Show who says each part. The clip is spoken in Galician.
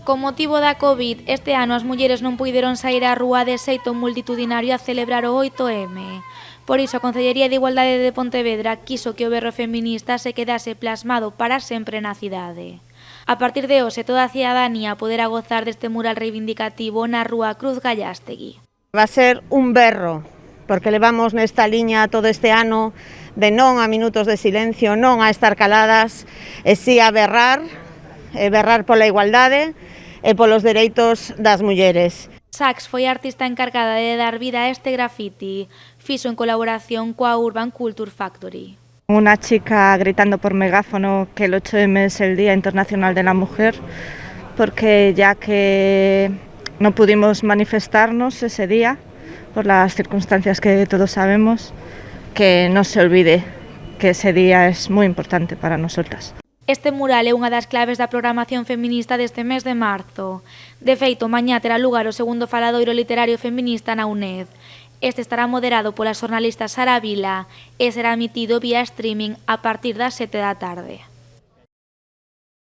Speaker 1: Con motivo da Covid, este ano as mulleres non puideron saír á rúa de xeito multitudinario a celebrar o 8M. Por iso, a Concellería de Igualdade de Pontevedra quiso que o berro feminista se quedase plasmado para sempre na cidade. A partir de hoxe, toda a cidadanía poderá gozar deste mural reivindicativo na rúa Cruz Gallastegui.
Speaker 2: Va a ser un berro, porque levamos nesta liña todo este ano de non a minutos de silencio, non a estar caladas, e si a berrar pola igualdade e polos dereitos das mulleres.
Speaker 1: Sax foi a artista encargada de dar vida a este graffiti, fixo en colaboración coa Urban Culture Factory.
Speaker 3: Una chica gritando por megáfono que el 8M es el Día Internacional de la Mujer, porque ya que no pudimos manifestarnos ese día, por las circunstancias que todos sabemos, que no se olvide que ese día es muy importante para nosotras.
Speaker 1: Este mural é unha das claves da programación feminista deste mes de marzo. De feito, mañá terá lugar o segundo faladoiro literario feminista na UNED. Este estará moderado pola xornalista Sara Vila e será emitido vía streaming a partir das 7 da tarde.